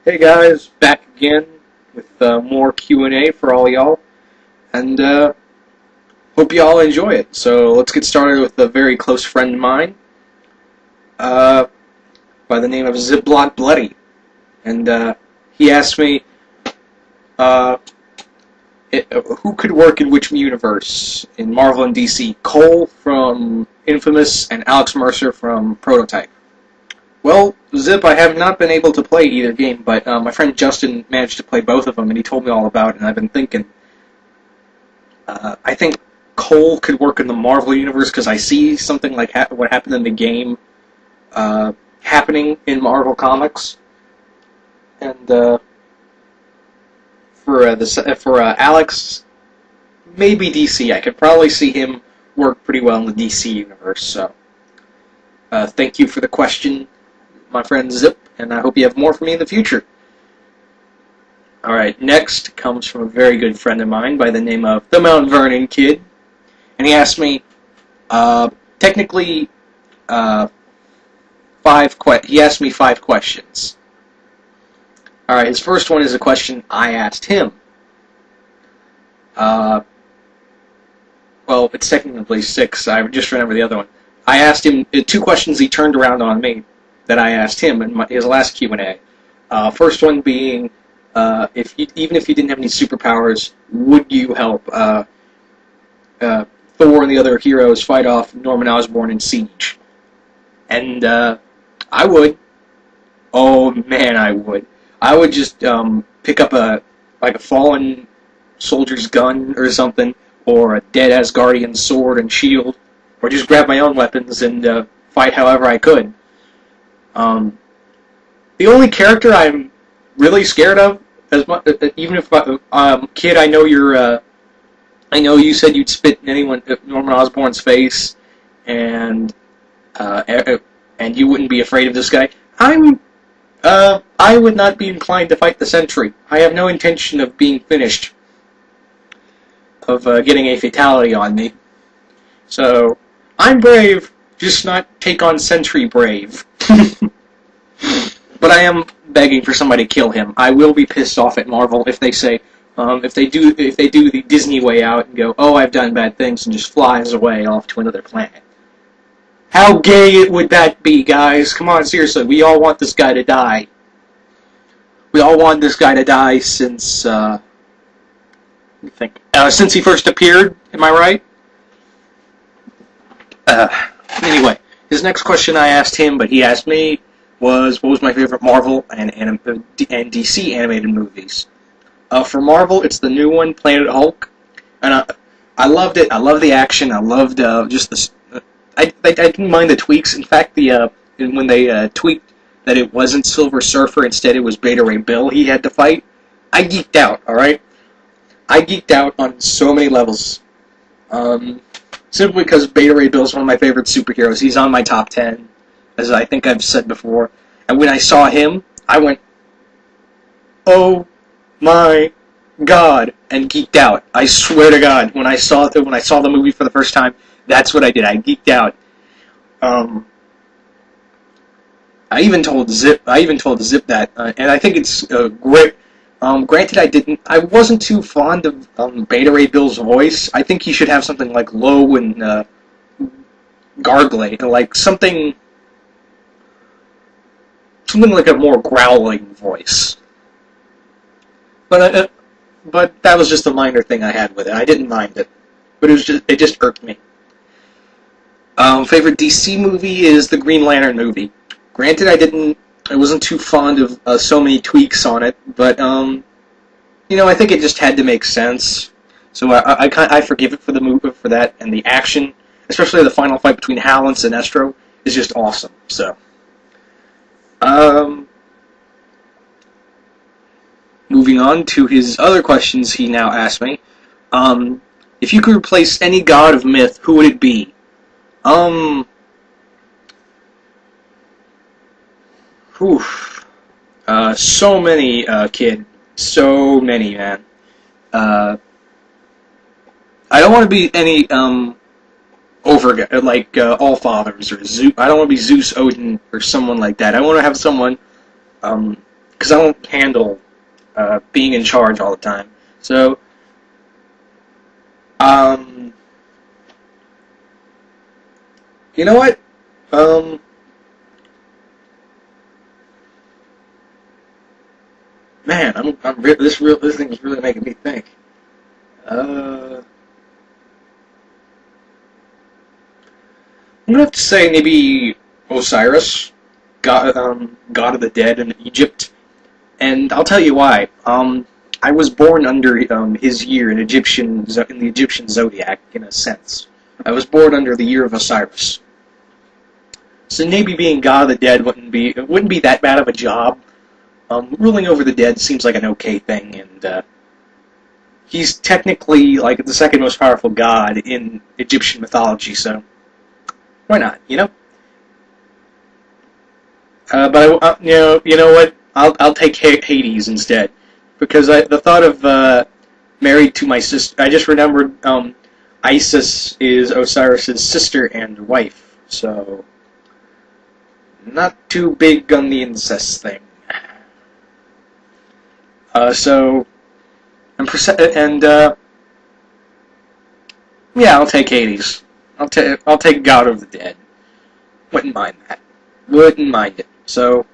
Hey guys, back again with more Q&A for all y'all, and hope y'all enjoy it. So let's get started with a very close friend of mine by the name of Ziplot Bloody, and he asked me who could work in which universe in Marvel and DC, Cole from Infamous and Alex Mercer from Prototype. Well, Zip, I have not been able to play either game, but my friend Justin managed to play both of them, and he told me all about it, and I've been thinking. I think Cole could work in the Marvel Universe, because I see something like what happened in the game happening in Marvel Comics. And for Alex, maybe DC. I could probably see him work pretty well in the DC Universe, so thank you for the question, my friend Zip, and I hope you have more for me in the future. Alright, next comes from a very good friend of mine by the name of the Mount Vernon Kid, and he asked me, technically, he asked me 5 questions. Alright, his first one is a question I asked him. Well, it's technically 6, I just remember the other one. I asked him 2 questions he turned around on me that I asked him in his last Q&A. First one being, even if you didn't have any superpowers, would you help Thor and the other heroes fight off Norman Osborn in Siege? And I would. Oh man, I would. I would just pick up a fallen soldier's gun or something, or a dead Asgardian sword and shield, or just grab my own weapons and fight however I could. The only character I'm really scared of, even if kid, I know you said you'd spit in Norman Osborn's face, and you wouldn't be afraid of this guy. I would not be inclined to fight the Sentry. I have no intention of being finished, of getting a fatality on me. So, I'm brave, just not take on Sentry brave. But I am begging for somebody to kill him. I will be pissed off at Marvel if they say, if they do the Disney way out and go, oh, I've done bad things, and just flies away off to another planet. How gay would that be, guys? Come on, seriously, we all want this guy to die. We all want this guy to die since, since he first appeared, am I right? Anyway, his next question I asked him, but he asked me, was what was my favorite Marvel and DC animated movies. For Marvel, it's the new one, Planet Hulk, and I loved it. I loved the action. I loved just the. I didn't mind the tweaks. In fact, when they tweaked that it wasn't Silver Surfer, instead it was Beta Ray Bill he had to fight, I geeked out. All right, I geeked out on so many levels. Simply because Beta Ray Bill is one of my favorite superheroes. He's on my top 10, as I think I've said before. And when I saw him, I went, "Oh my God!" and geeked out. I swear to God, when I saw the movie for the first time, that's what I did. I geeked out. I even told Zip that, and I think it's great. Granted, I wasn't too fond of Beta Ray Bill's voice. I think he should have something like low and gargly, like something like a more growling voice. But that was just a minor thing I had with it. I didn't mind it, but it just irked me. Favorite DC movie is the Green Lantern movie. Granted, I wasn't too fond of so many tweaks on it, but I think it just had to make sense. So I forgive it for the movie for that, and the action, especially the final fight between Hal and Sinestro, is just awesome. So, moving on to his other questions, he now asked me, if you could replace any god of myth, who would it be? So many, kid. So many, man. I don't want to be any, Allfathers or Zeus. I don't want to be Zeus, Odin, or someone like that. I want to have someone, because because I won't handle being in charge all the time. So, you know what? Man, this thing is really making me think. I'm gonna have to say maybe Osiris, God of the Dead in Egypt, and I'll tell you why. I was born under his year in the Egyptian zodiac, in a sense. I was born under the year of Osiris, so maybe being God of the Dead wouldn't be that bad of a job. Ruling over the dead seems like an okay thing, and he's technically like the second most powerful god in Egyptian mythology, so why not? You know. But you know what? I'll take Hades instead, because the thought of married to my sister. I just remembered Isis is Osiris's sister and wife, so not too big on the incest thing. Yeah, I'll take Hades. I'll take God of the Dead. Wouldn't mind that. Wouldn't mind it. So,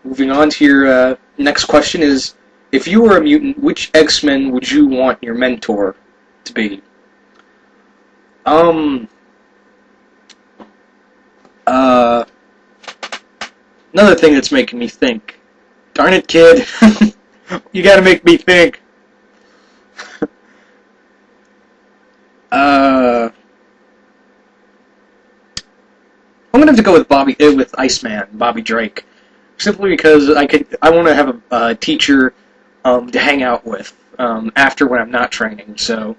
moving on to your next question is, if you were a mutant, which X-Men would you want your mentor to be? Another thing that's making me think. Darn it, kid. You gotta make me think. I'm gonna have to go with Iceman, Bobby Drake, simply because I want to have a teacher to hang out with after when I'm not training. So,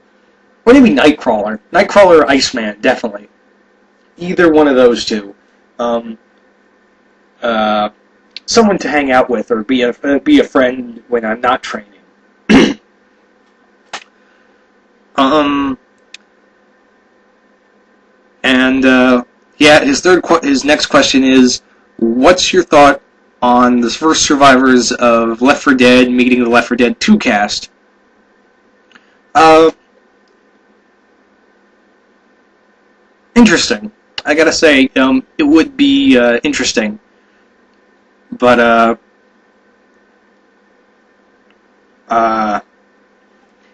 or maybe Nightcrawler, or Iceman, definitely. Either one of those two. Someone to hang out with or be a friend when I'm not training. Yeah, his next question is, what's your thought on the first survivors of Left 4 Dead meeting the Left 4 Dead 2 cast? Interesting. I gotta say, it would be interesting. But,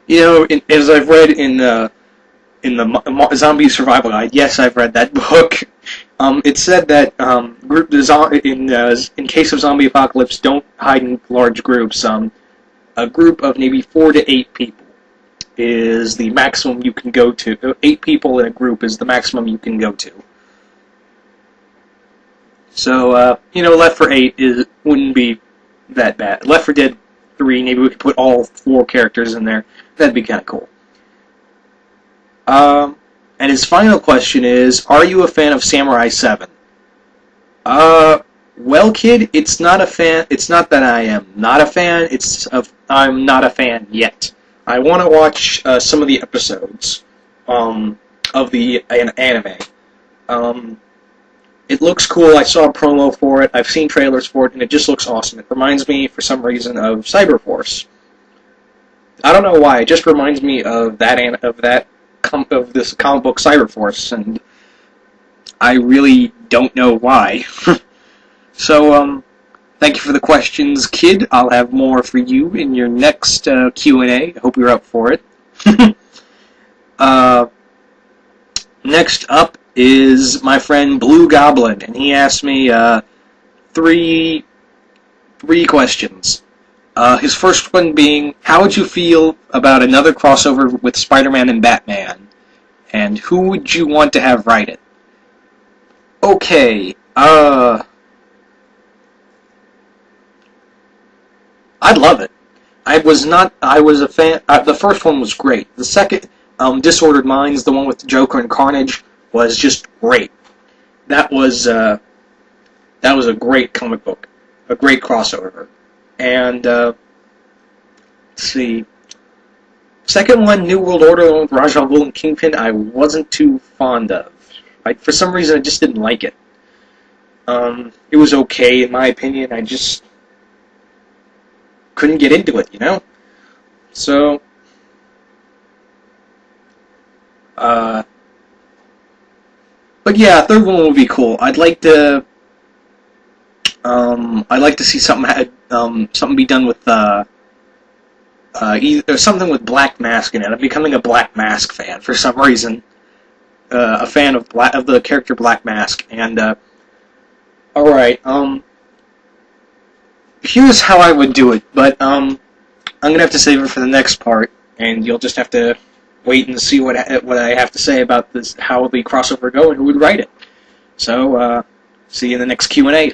you know, as I've read in the Zombie Survival Guide, yes, I've read that book. It said that in case of zombie apocalypse, don't hide in large groups. A group of maybe 4 to 8 people is the maximum you can go to. 8 people in a group is the maximum you can go to. So, you know, Left 4 Dead wouldn't be that bad. Left 4 Dead 3, maybe we could put all 4 characters in there. That'd be kind of cool. And his final question is, are you a fan of Samurai 7? Well, kid, it's not that I am not a fan, I'm not a fan yet. I want to watch some of the episodes of the anime. It looks cool. I saw a promo for it. I've seen trailers for it, and it just looks awesome. It reminds me, for some reason, of Cyberforce. I don't know why. It just reminds me of this comic book Cyberforce, and I really don't know why. So, thank you for the questions, kid. I'll have more for you in your next Q&A. I hope you're up for it. Next up is my friend Blue Goblin, and he asked me three questions. His first one being, how would you feel about another crossover with Spider-Man and Batman? And who would you want to have write it? Okay, I'd love it. I was a fan. The first one was great. The second, Disordered Minds, the one with Joker and Carnage, was just great. That was a great comic book, a great crossover. And let's see, second one, New World Order, the one with Ra's al Ghul and Kingpin, I wasn't too fond of. For some reason, I just didn't like it. It was okay in my opinion. couldn't get into it, you know? So, but yeah, a third one would be cool. I'd like to see something something be done with either something with Black Mask in it. I'm becoming a Black Mask fan for some reason. A fan of the character Black Mask, and all right. Here's how I would do it, but I'm gonna have to save it for the next part, and you'll just have to wait and see what I have to say about this, how the crossover go, and who would write it. So, see you in the next Q&A.